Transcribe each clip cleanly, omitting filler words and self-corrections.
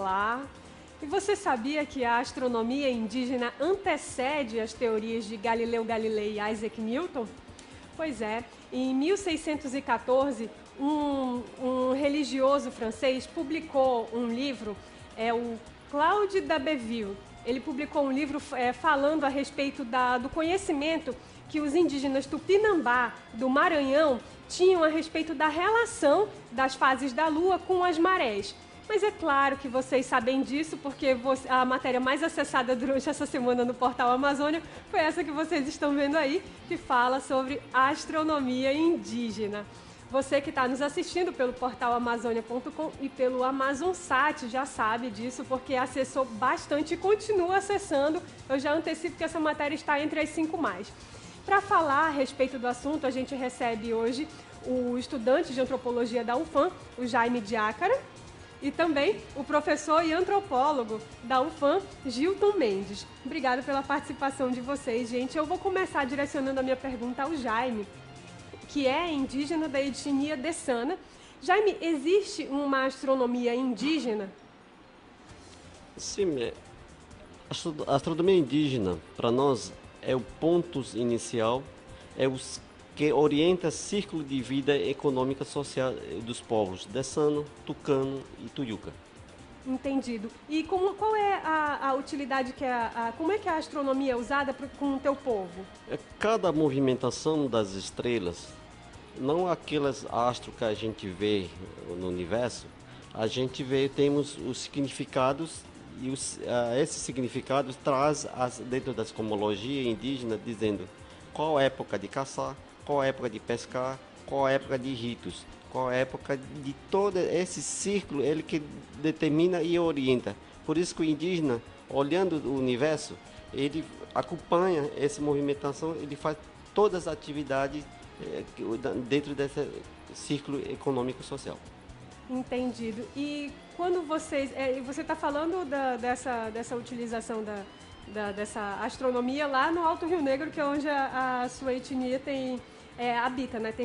Olá! E você sabia que a astronomia indígena antecede as teorias de Galileu Galilei e Isaac Newton? Pois é, em 1614, um religioso francês publicou um livro, o Claude d'Abbeville. Ele publicou um livro falando a respeito do conhecimento que os indígenas Tupinambá do Maranhão tinham a respeito da relação das fases da Lua com as marés. Mas é claro que vocês sabem disso, porque a matéria mais acessada durante essa semana no Portal Amazônia foi essa que vocês estão vendo aí, que fala sobre astronomia indígena. Você que está nos assistindo pelo portal amazônia.com e pelo AmazonSat já sabe disso, porque acessou bastante e continua acessando. Eu já antecipo que essa matéria está entre as 5 mais. Para falar a respeito do assunto, a gente recebe hoje o estudante de antropologia da UFAM, o Jaime Diácara, e também o professor e antropólogo da UFAM, Gilton Mendes. Obrigada pela participação de vocês, gente. Eu vou começar direcionando a minha pergunta ao Jaime, que é indígena da etnia Dessana. Jaime, existe uma astronomia indígena? Sim, a astronomia indígena, para nós, é o ponto inicial, é o que orienta o círculo de vida econômica e social dos povos Dessano, Tucano e Tuyuca. Entendido. E qual é a utilidade como é que a astronomia é usada com o teu povo? Cada movimentação das estrelas, não aquelas astros que a gente vê no universo, a gente temos os significados e esses significados traz dentro das cosmologias indígenas dizendo qual época de caçar, qual época de pescar, qual época de ritos, qual época de todo esse círculo, ele que determina e orienta. Por isso que o indígena, olhando o universo, ele acompanha essa movimentação, ele faz todas as atividades dentro desse círculo econômico social. Entendido. E quando você está falando dessa utilização dessa astronomia lá no Alto Rio Negro, que é onde a sua etnia habita, né? Tem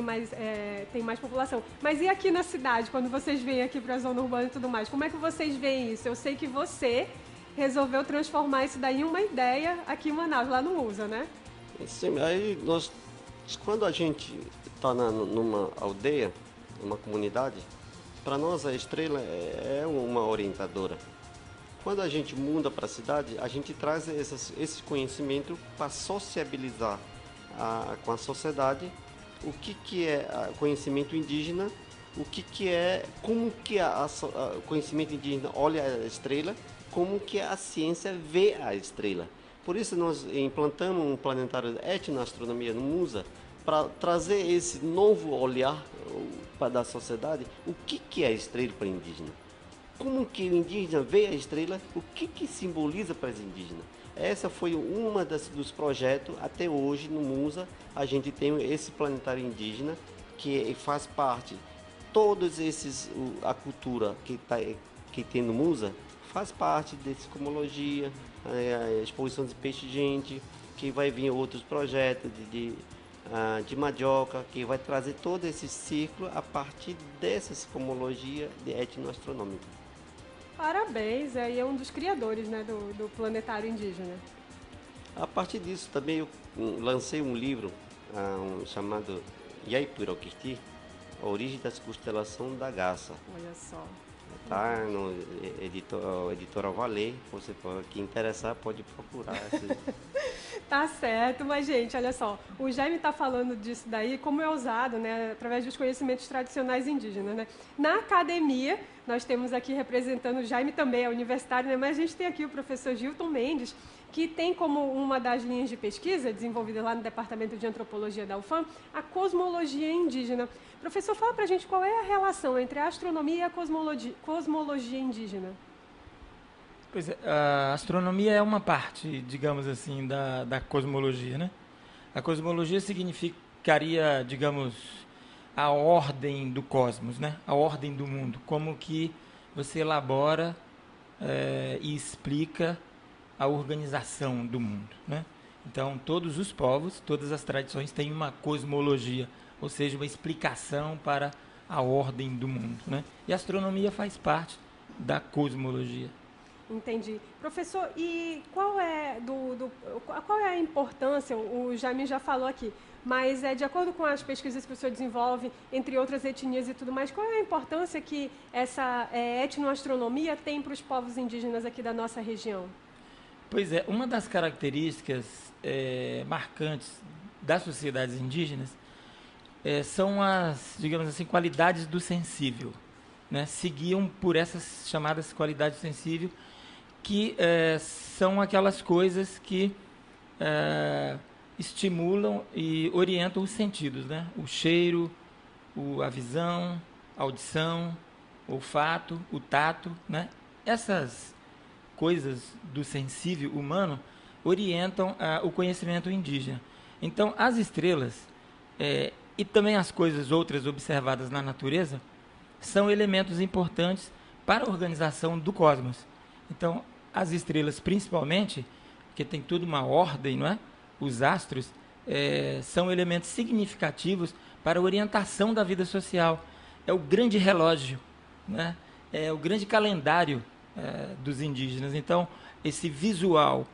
mais população. Mas e aqui na cidade, quando vocês vêm aqui para a zona urbana e tudo mais, como é que vocês veem isso? Eu sei que você resolveu transformar isso daí em uma ideia aqui em Manaus, lá no Musa, né? Sim, aí quando a gente está numa aldeia, numa comunidade, para nós a estrela é uma orientadora. Quando a gente muda para a cidade, a gente traz esse conhecimento para sociabilizar com a sociedade o que é conhecimento indígena, como que o conhecimento indígena olha a estrela, como que a ciência vê a estrela. Por isso nós implantamos um planetário de etnoastronomia no Musa, para trazer esse novo olhar da sociedade, o que é a estrela para o indígena. Como que o indígena vê a estrela, o que simboliza para os indígenas. Essa foi uma dos projetos, até hoje no Musa, a gente tem esse planetário indígena, que faz parte, a cultura que tem no Musa, faz parte dessa cosmologia, a exposição de peixe-gente, que vai vir outros projetos de mandioca, que vai trazer todo esse ciclo a partir dessas cosmologias de etnoastronômica. Parabéns, aí é um dos criadores, né, do planetário indígena. A partir disso também eu lancei um livro chamado Yaipurokirti, A Origem das Constelações da Garça. Olha só. Tá no editora Valer, você que interessar pode procurar. Tá certo, mas gente, olha só, o Jaime está falando disso daí, como é usado, né, através dos conhecimentos tradicionais indígenas, né? Na academia, nós temos aqui representando o Jaime também, é universitário, né, mas a gente tem aqui o professor Gilton Mendes, que tem como uma das linhas de pesquisa, desenvolvida lá no Departamento de Antropologia da UFAM, a cosmologia indígena. Professor, fala pra gente qual é a relação entre a astronomia e a cosmologia indígena. Pois é, a astronomia é uma parte, digamos assim, da cosmologia, né? A cosmologia significaria, digamos, a ordem do cosmos, né? A ordem do mundo, como que você elabora e explica a organização do mundo, né? Então, todos os povos, todas as tradições têm uma cosmologia, ou seja, uma explicação para a ordem do mundo, né? E a astronomia faz parte da cosmologia. Entendi. Professor, e qual é, qual é a importância, o Jaime já falou aqui, mas de acordo com as pesquisas que o senhor desenvolve, entre outras etnias e tudo mais, qual é a importância que essa etnoastronomia tem para os povos indígenas aqui da nossa região? Pois é, uma das características marcantes das sociedades indígenas são as, digamos assim, qualidades do sensível, né? Seguiam por essas chamadas qualidades do sensível, que são aquelas coisas que estimulam e orientam os sentidos, né? O cheiro, a visão, a audição, o olfato, o tato, né? Essas coisas do sensível humano orientam o conhecimento indígena. Então, as estrelas e também as coisas outras observadas na natureza são elementos importantes para a organização do cosmos. Então, as estrelas, principalmente, que tem toda uma ordem, não é? Os astros são elementos significativos para a orientação da vida social. É o grande relógio, né? É o grande calendário dos indígenas. Então, esse visual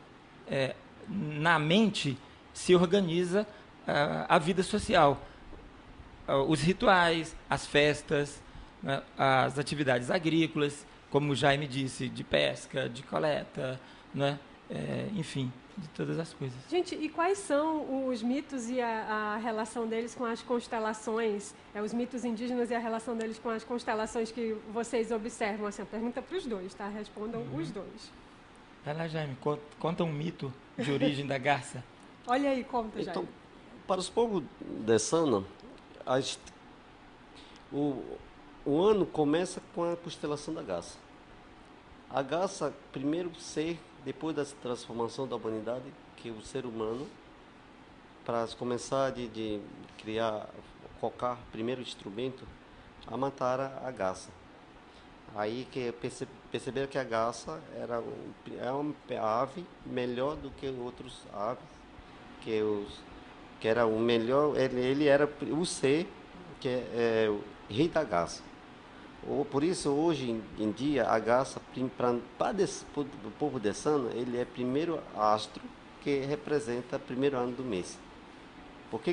na mente se organiza a vida social. Os rituais, as festas, né? As atividades agrícolas, como o Jaime disse, de pesca, de coleta, né? Enfim, de todas as coisas. Gente, e quais são os mitos e a relação deles com as constelações, os mitos indígenas e a relação deles com as constelações que vocês observam? Assim, a pergunta para os dois, tá? Respondam os dois. Vai lá, Jaime, conta um mito de origem da garça. Olha aí, conta, Jaime. Então, para os povos de Sana, o ano começa com a constelação da garça. A garça, primeiro ser, depois da transformação da humanidade, que o ser humano, para começar de criar, colocar primeiro instrumento, a matar a garça. Aí que perceberam que a garça é uma ave melhor do que outros aves, que era o melhor, ele era o ser que é o rei da garça. Por isso, hoje em dia, a garça, para o povo de Sana, ele é primeiro astro que representa o primeiro ano do mês. O que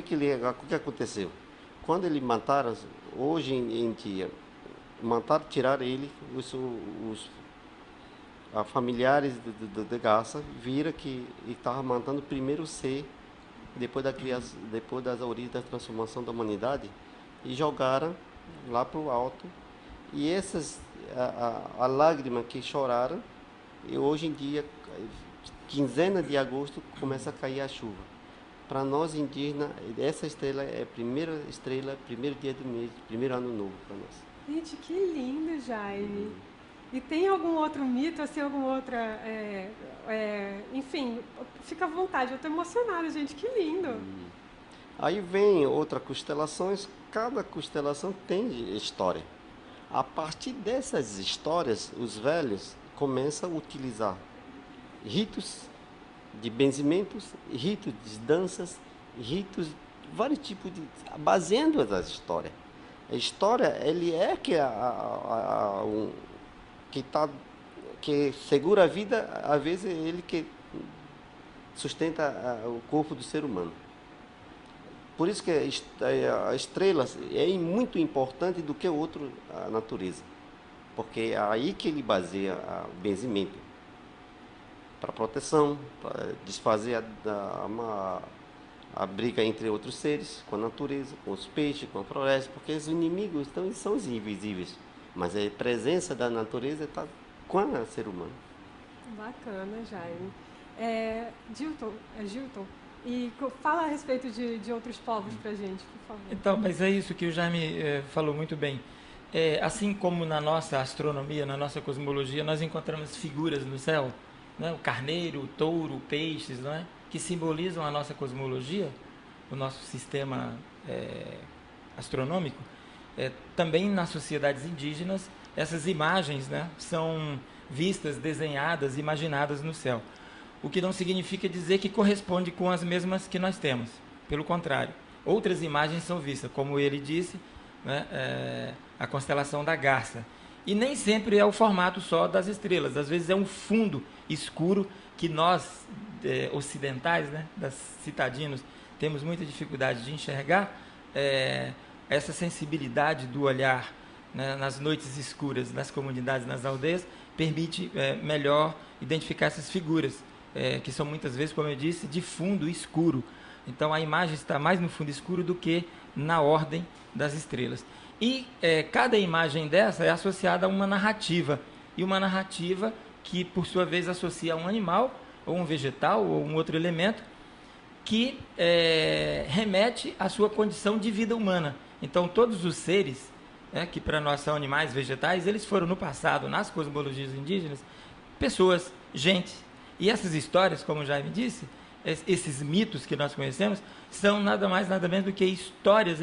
aconteceu? Quando ele mataram, hoje em dia, tiraram ele, os familiares de garça viram que ele estava matando o primeiro ser, depois das origens da transformação da humanidade, e jogaram lá para o alto. E a lágrima que choraram, e hoje em dia, quinzena de agosto, começa a cair a chuva. Para nós indígenas, essa estrela é a primeira estrela, primeiro dia do mês, primeiro ano novo para nós. Gente, que lindo, Jaime. E tem algum outro mito, assim, alguma outra... enfim, fica à vontade, eu estou emocionada, gente, que lindo. Aí vem outras constelações, cada constelação tem história. A partir dessas histórias, os velhos começam a utilizar ritos de benzimentos, ritos de danças, ritos, vários tipos de... baseando as histórias. A história, ele é que segura a vida, às vezes é ele que sustenta o corpo do ser humano. Por isso que a estrela é muito importante do que a natureza. Porque é aí que ele baseia o benzimento. Para proteção, para desfazer a briga entre outros seres, com a natureza, com os peixes, com a floresta, porque os inimigos são os invisíveis. Mas a presença da natureza está com o ser humano. Bacana, Jaime. Gilton, e fala a respeito de outros povos para a gente, por favor. Então, mas é isso que o Jaime falou muito bem. Assim como na nossa astronomia, na nossa cosmologia, nós encontramos figuras no céu, né? O carneiro, o touro, peixes, não é? Que simbolizam a nossa cosmologia, o nosso sistema astronômico. Também nas sociedades indígenas, essas imagens, né, são vistas, desenhadas, imaginadas no céu. O que não significa dizer que corresponde com as mesmas que nós temos. Pelo contrário, outras imagens são vistas, como ele disse, né, a constelação da garça. E nem sempre é o formato só das estrelas. Às vezes é um fundo escuro que nós, ocidentais, né, citadinos, temos muita dificuldade de enxergar. Essa sensibilidade do olhar, né, nas noites escuras, nas comunidades, nas aldeias, permite melhor identificar essas figuras, que são muitas vezes, como eu disse, de fundo escuro. Então a imagem está mais no fundo escuro do que na ordem das estrelas. E cada imagem dessa é associada a uma narrativa, e uma narrativa que, por sua vez, associa a um animal, ou um vegetal, ou um outro elemento, que remete à sua condição de vida humana. Então, todos os seres, que para nós são animais, vegetais, eles foram no passado, nas cosmologias indígenas, pessoas, gente. E essas histórias, como o Jaime disse, esses mitos que nós conhecemos, são nada mais, nada menos do que histórias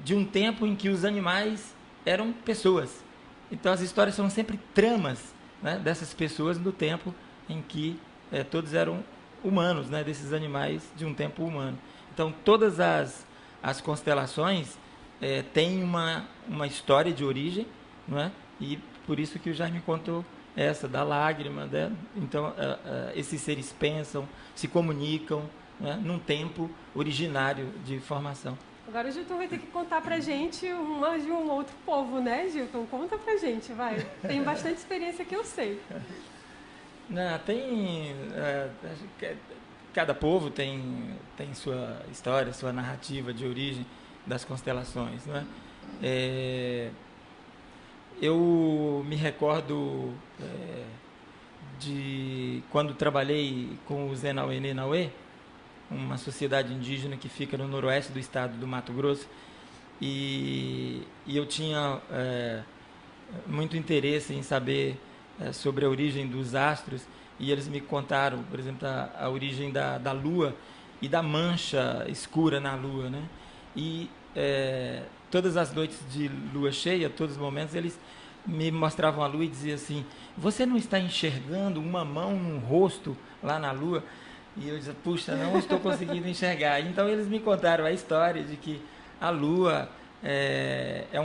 de um tempo em que os animais eram pessoas. Então, as histórias são sempre tramas, né, dessas pessoas no tempo em que todos eram humanos, né, desses animais de um tempo humano. Então, todas as constelações têm uma história de origem, não é? E por isso que o Jaime contou essa da lágrima, né? Então, esses seres pensam, se comunicam, né, num tempo originário de formação. Agora o Gilton vai ter que contar pra gente de um outro povo, né, Gilton? Conta pra gente, vai. Tem bastante experiência que eu sei. Não, cada povo tem sua história, sua narrativa de origem das constelações, né? Eu me recordo de quando trabalhei com o Zenauê Nenauê, uma sociedade indígena que fica no noroeste do estado do Mato Grosso, e eu tinha muito interesse em saber sobre a origem dos astros, e eles me contaram, por exemplo, a origem da Lua e da mancha escura na Lua, né? E todas as noites de lua cheia, todos os momentos, eles me mostravam a Lua e diziam assim: você não está enxergando uma mão num rosto lá na Lua? E eu disse: puxa, não estou conseguindo enxergar. Então eles me contaram a história de que a Lua é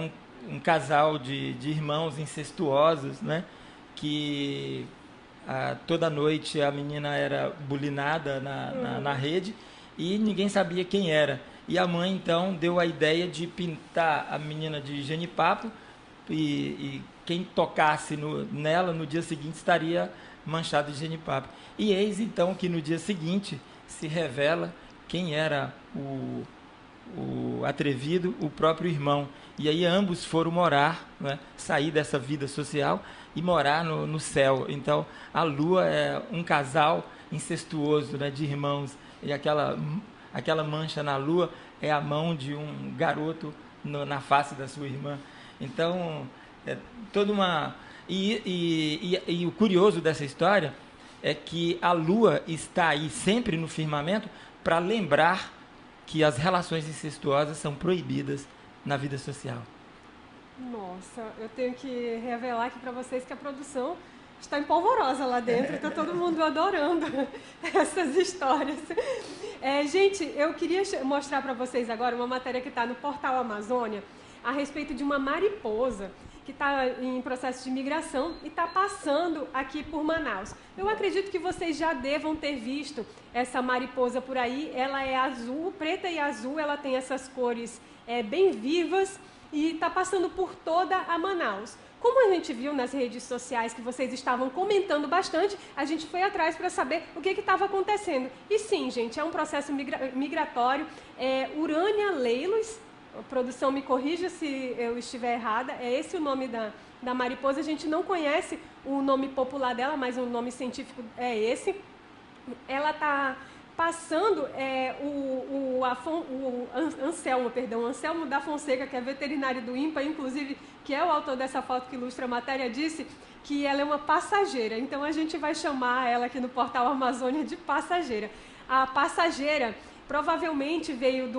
um casal de irmãos incestuosos, né? Que toda noite a menina era bulinada na rede e ninguém sabia quem era. E a mãe, então, deu a ideia de pintar a menina de genipapo e quem tocasse nela no dia seguinte estaria manchado de genipapo. E eis, então, que no dia seguinte se revela quem era o atrevido, o próprio irmão. E aí ambos foram morar, né, sair dessa vida social e morar no céu. Então, a Lua é um casal incestuoso, né, de irmãos. E aquela mancha na Lua é a mão de um garoto na face da sua irmã. Então, é toda uma... E o curioso dessa história é que a Lua está aí sempre no firmamento para lembrar que as relações incestuosas são proibidas na vida social. Nossa, eu tenho que revelar aqui para vocês que a produção está empolvorosa lá dentro, está todo mundo adorando essas histórias. Gente, eu queria mostrar para vocês agora uma matéria que está no Portal Amazônia a respeito de uma mariposa que está em processo de migração e está passando aqui por Manaus. Eu acredito que vocês já devam ter visto essa mariposa por aí. Ela é azul, preta e azul, ela tem essas cores bem vivas e está passando por toda a Manaus. Como a gente viu nas redes sociais que vocês estavam comentando bastante, a gente foi atrás para saber o que estava acontecendo. E sim, gente, é um processo migratório. Urânia leilos, a produção me corrija se eu estiver errada, é esse o nome da mariposa. A gente não conhece o nome popular dela, mas o nome científico é esse. Ela está passando o Anselmo da Fonseca, que é veterinário do INPA, inclusive, que é o autor dessa foto que ilustra a matéria, disse que ela é uma passageira. Então a gente vai chamar ela aqui no Portal Amazônia de passageira. A passageira provavelmente veio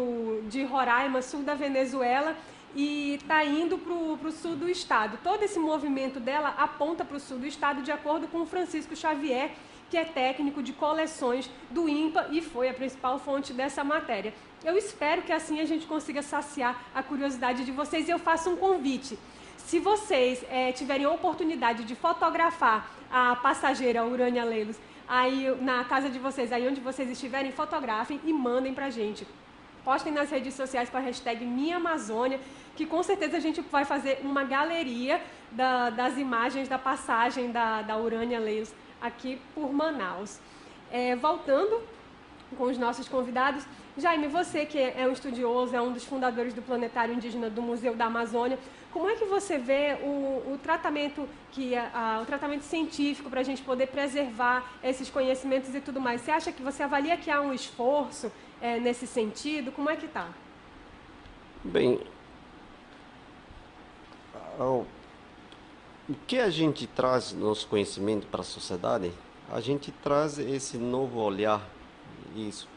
de Roraima, sul da Venezuela, e está indo para o sul do estado. Todo esse movimento dela aponta para o sul do estado, de acordo com o Francisco Xavier, que é técnico de coleções do INPA e foi a principal fonte dessa matéria. Eu espero que assim a gente consiga saciar a curiosidade de vocês e eu faço um convite. Se vocês tiverem a oportunidade de fotografar a passageira Urânia Leilos aí na casa de vocês, aí onde vocês estiverem, fotografem e mandem pra gente. Postem nas redes sociais com a hashtag Minha Amazônia, que com certeza a gente vai fazer uma galeria das imagens da passagem da Urânia Leilos aqui por Manaus. Voltando com os nossos convidados, Jaime, você que é um estudioso, é um dos fundadores do Planetário Indígena do Museu da Amazônia, como é que você vê o tratamento o tratamento científico para a gente poder preservar esses conhecimentos e tudo mais? Você acha que você avalia que há um esforço nesse sentido? Como é que está? Bem, o que a gente traz nosso conhecimento para a sociedade, a gente traz esse novo olhar, isso.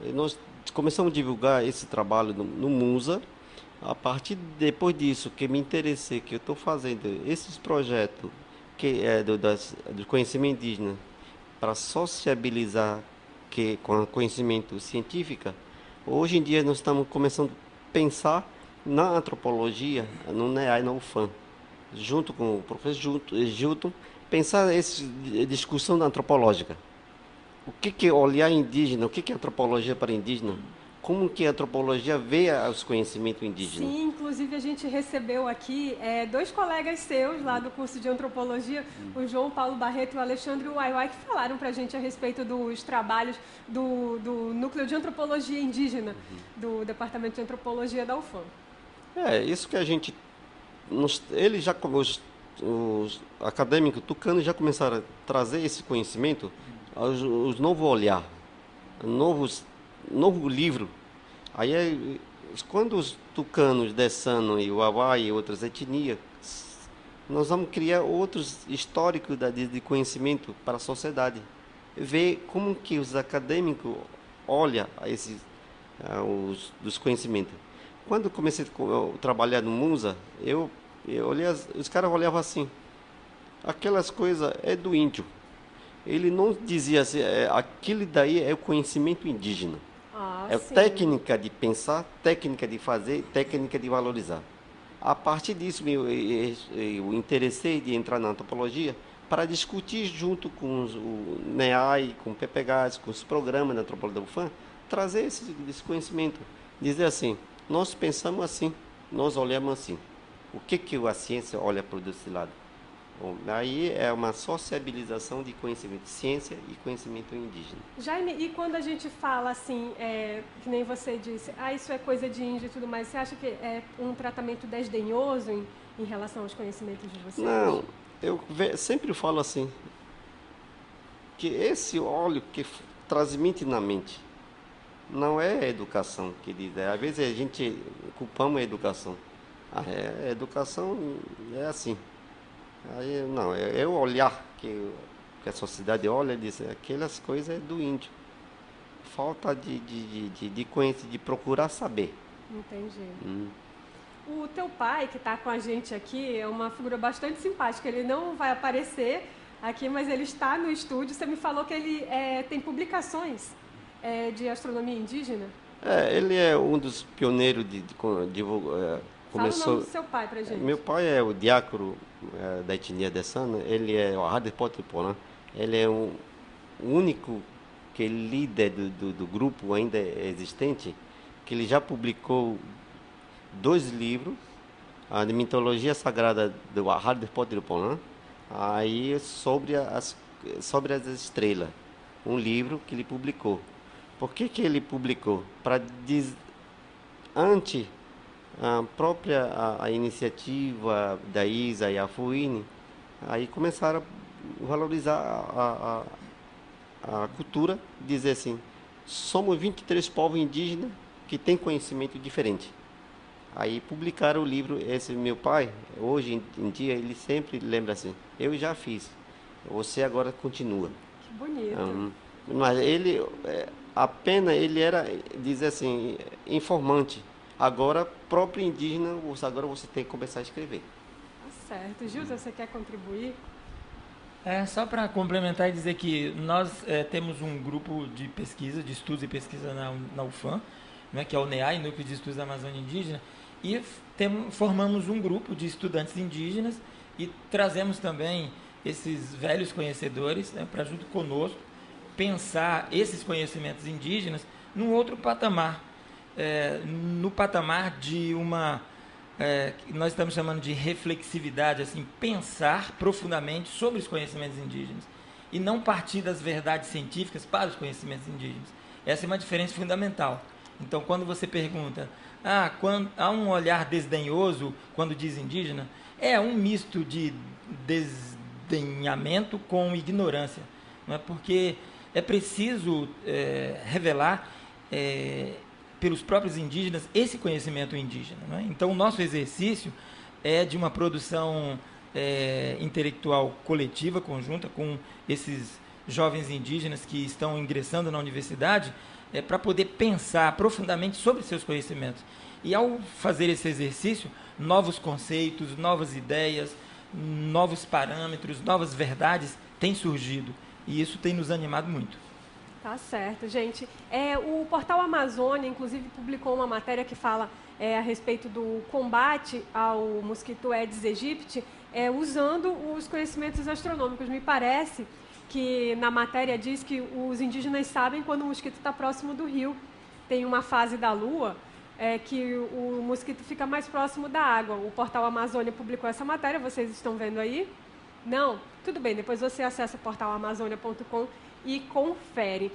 E nós começamos a divulgar esse trabalho no Musa. A partir depois disso que me interessei, que eu estou fazendo esses projetos que do conhecimento indígena para sociabilizar com o conhecimento científico, hoje em dia nós estamos começando a pensar na antropologia, no NEA e na UFAM, junto com o professor Gilton, pensar essa discussão antropológica. O que é olhar indígena, o que é antropologia para indígena? Como que a antropologia vê os conhecimentos indígenas? Sim, inclusive a gente recebeu aqui 2 colegas seus lá do curso de antropologia, o João Paulo Barreto e o Alexandre Uaiuai, que falaram para a gente a respeito dos trabalhos do Núcleo de Antropologia Indígena, do Departamento de Antropologia da UFAM. Isso que a gente... Eles já, os acadêmicos tucanos já começaram a trazer esse conhecimento, os novos olhar, novo livro. Aí, quando os tucanos desçam e o Uauá e outras etnias, nós vamos criar outros históricos de conhecimento para a sociedade. Ver como que os acadêmicos olham dos conhecimentos. Quando eu comecei a trabalhar no Musa, eu olhei, os caras olhavam assim, aquelas coisas é do índio. Ele não dizia assim, aquilo daí é o conhecimento indígena. É sim. técnica de pensar, técnica de fazer, técnica de valorizar. A partir disso, eu interessei de entrar na antropologia para discutir junto com o NEAI, com o PPGAS, com os programas da antropologia da UFAM, trazer esse conhecimento. Dizer assim, nós pensamos assim, nós olhamos assim. O que a ciência olha para esse lado? Bom, aí é uma sociabilização de conhecimento, ciência e conhecimento indígena. Jaime, e quando a gente fala assim, que nem você disse, isso é coisa de índio e tudo mais, você acha que é um tratamento desdenhoso em relação aos conhecimentos de vocês? Não, eu sempre falo assim, que esse óleo que transmite na mente não é a educação que diz. Às vezes a gente culpamos a educação. A educação é assim. Aí, não, é o olhar que a sociedade olha e diz, aquelas coisas é do índio. Falta de conhecer, de procurar saber. Entendi. O teu pai, que está com a gente aqui, é uma figura bastante simpática. Ele não vai aparecer aqui, mas ele está no estúdio. Você me falou que ele tem publicações de astronomia indígena? Ele é um dos pioneiros de divulgar. Fala o nome do seu pai pra gente. Meu pai é o diácono da etnia dessana, ele é o Hadepotriporã, ele é o único líder do grupo ainda existente, que ele já publicou 2 livros, a de mitologia sagrada do Hadepotriporã, aí sobre as estrelas, um livro que ele publicou. Por que ele publicou? Para antes a própria a iniciativa da ISA e a FUINE, aí começaram a valorizar a cultura, dizer assim, somos 23 povos indígenas que têm conhecimento diferente. Aí publicaram o livro, esse meu pai, hoje em dia, ele sempre lembra assim, eu já fiz, você agora continua. Que bonito. Mas ele, apenas ele era, dizer assim, informante. Agora, próprio indígena, agora você tem que começar a escrever. Tá certo. Gilson, você quer contribuir? Só para complementar e dizer que nós temos um grupo de pesquisa, de estudos e pesquisa na UFAM, né, que é o NEAI, Núcleo de Estudos da Amazônia Indígena, E formamos um grupo de estudantes indígenas e trazemos também esses velhos conhecedores, né, para junto conosco pensar esses conhecimentos indígenas num outro patamar, no patamar de uma que nós estamos chamando de reflexividade, assim, pensar profundamente sobre os conhecimentos indígenas e não partir das verdades científicas para os conhecimentos indígenas. Essa é uma diferença fundamental. Então, quando você pergunta, quando há um olhar desdenhoso quando diz indígena, é um misto de desdenhamento com ignorância, não é? Porque é preciso revelar pelos próprios indígenas esse conhecimento indígena, não é? Então, o nosso exercício é de uma produção intelectual coletiva, conjunta, com esses jovens indígenas que estão ingressando na universidade, para poder pensar profundamente sobre seus conhecimentos. E, ao fazer esse exercício, novos conceitos, novas ideias, novos parâmetros, novas verdades têm surgido. E isso tem nos animado muito. Tá certo, gente. O portal Amazônia, inclusive, publicou uma matéria que fala a respeito do combate ao mosquito Aedes aegypti, usando os conhecimentos astronômicos. Me parece que na matéria diz que os indígenas sabem quando o mosquito está próximo do rio. Tem uma fase da Lua que o mosquito fica mais próximo da água. O portal Amazônia publicou essa matéria, vocês estão vendo aí? Não? Tudo bem, depois você acessa portalamazônia.com e confere.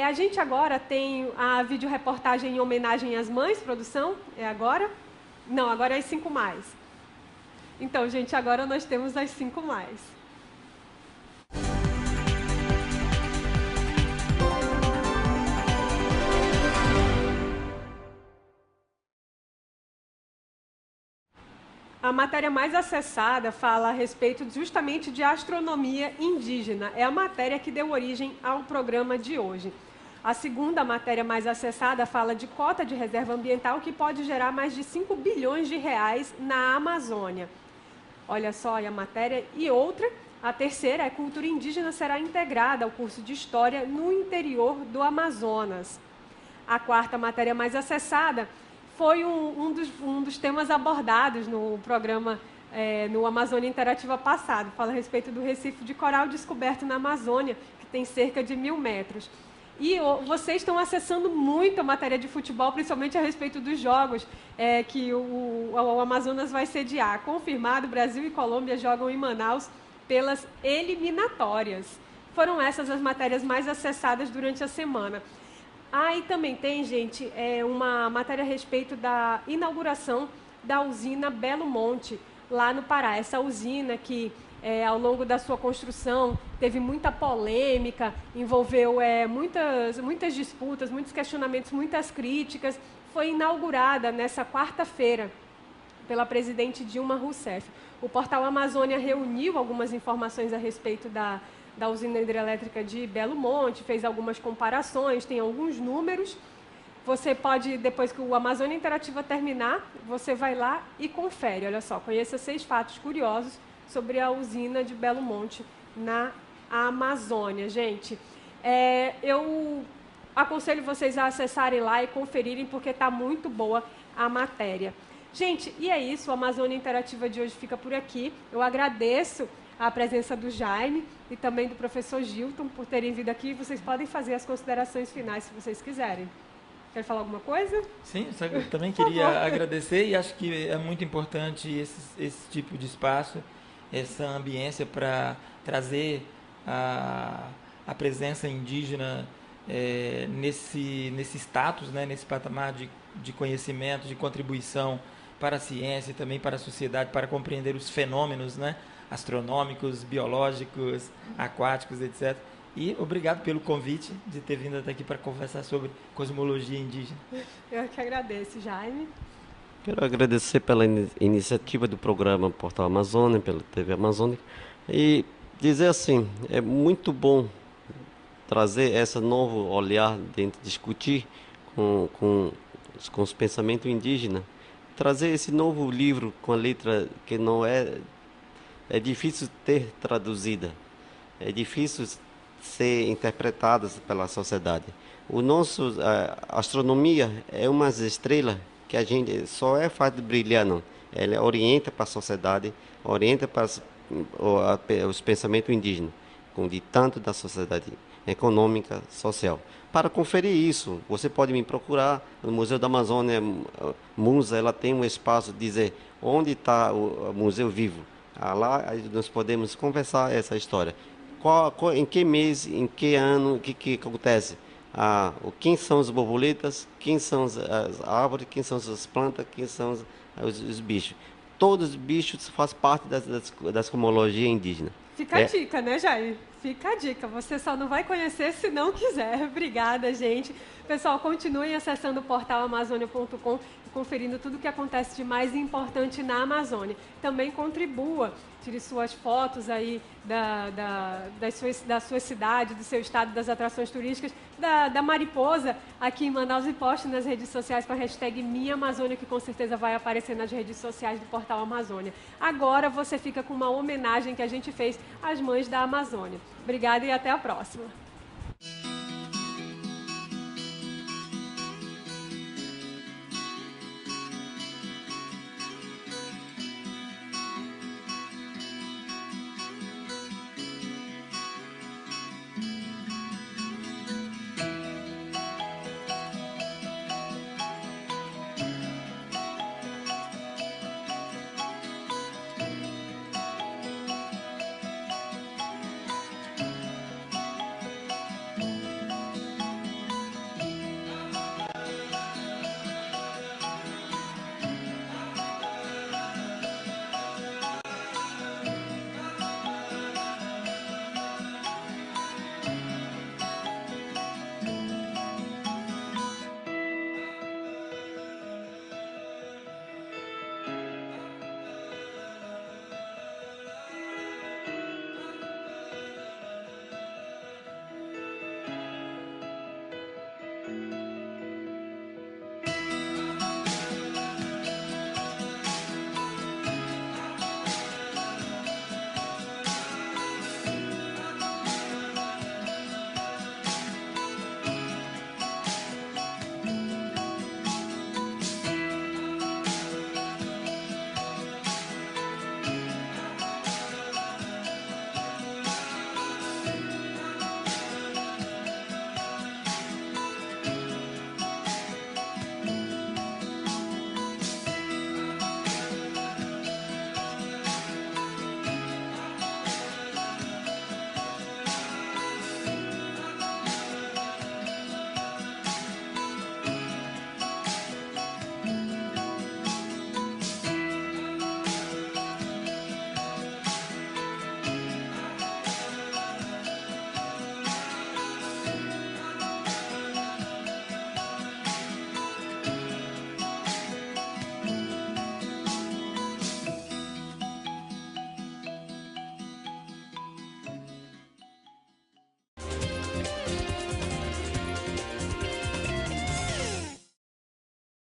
A gente agora tem a videoreportagem em homenagem às mães, produção? É agora? Não, agora é às 5 mais. Então, gente, agora nós temos as 5 mais. A matéria mais acessada fala a respeito justamente de astronomia indígena. É a matéria que deu origem ao programa de hoje. A segunda matéria mais acessada fala de cota de reserva ambiental que pode gerar mais de 5 bilhões de reais na Amazônia. Olha só a matéria. E outra, a terceira, é cultura indígena será integrada ao curso de História no interior do Amazonas. A quarta matéria mais acessada foi um dos temas abordados no programa no Amazônia Interativa passado. Fala a respeito do Recife de Coral descoberto na Amazônia, que tem cerca de 1.000 metros. E vocês estão acessando muito a matéria de futebol, principalmente a respeito dos jogos que o Amazonas vai sediar. Confirmado, Brasil e Colômbia jogam em Manaus pelas eliminatórias. Foram essas as matérias mais acessadas durante a semana. E também tem, gente, uma matéria a respeito da inauguração da usina Belo Monte, lá no Pará. Essa usina que, ao longo da sua construção, teve muita polêmica, envolveu muitas disputas, muitos questionamentos, muitas críticas. Foi inaugurada nessa quarta-feira pela presidente Dilma Rousseff. O portal Amazônia reuniu algumas informações a respeito da usina hidrelétrica de Belo Monte, fez algumas comparações, tem alguns números. Você pode, depois que o Amazônia Interativa terminar, você vai lá e confere. Olha só, conheça 6 fatos curiosos sobre a usina de Belo Monte na Amazônia. Gente, eu aconselho vocês a acessarem lá e conferirem, porque está muito boa a matéria. Gente, e é isso, a Amazônia Interativa de hoje fica por aqui. Eu agradeço a presença do Jaime e também do professor Gilton por terem vindo aqui. Vocês podem fazer as considerações finais se vocês quiserem. Quer falar alguma coisa? Sim, eu também queria agradecer e acho que é muito importante esse tipo de espaço, essa ambiência para trazer a presença indígena nesse status, né, nesse patamar de conhecimento, de contribuição para a ciência e também para a sociedade, para compreender os fenômenos, né, astronômicos, biológicos, aquáticos, etc. E obrigado pelo convite de ter vindo até aqui para conversar sobre cosmologia indígena. Eu que agradeço, Jaime. Quero agradecer pela iniciativa do programa Portal Amazônia, pela TV Amazônica, e dizer assim, é muito bom trazer esse novo olhar, discutir com os pensamentos indígenas, trazer esse novo livro com a letra que não é difícil ter traduzida, é difícil ser interpretada pela sociedade. A astronomia é umas estrelas que a gente só é fato de brilhar, não. Ela orienta para a sociedade, orienta para os pensamentos indígenas, de tanto da sociedade econômica, social. Para conferir isso, você pode me procurar no Museu da Amazônia, Musa, ela tem um espaço dizer onde está o Museu Vivo. Lá nós podemos conversar essa história. Em que mês, em que ano, que acontece? Quem são as borboletas, quem são as árvores, quem são as plantas, quem são os bichos. Todos os bichos fazem parte das cosmologias indígenas. Fica a dica, né, Jair? Fica a dica. Você só não vai conhecer se não quiser. Obrigada, gente. Pessoal, continuem acessando o portal amazônia.com e conferindo tudo o que acontece de mais importante na Amazônia. Também contribua. Tire suas fotos aí da sua cidade, do seu estado, das atrações turísticas, da mariposa aqui em Manaus e poste nas redes sociais com a hashtag Minha Amazônia, que com certeza vai aparecer nas redes sociais do portal Amazônia. Agora você fica com uma homenagem que a gente fez às mães da Amazônia. Obrigada e até a próxima.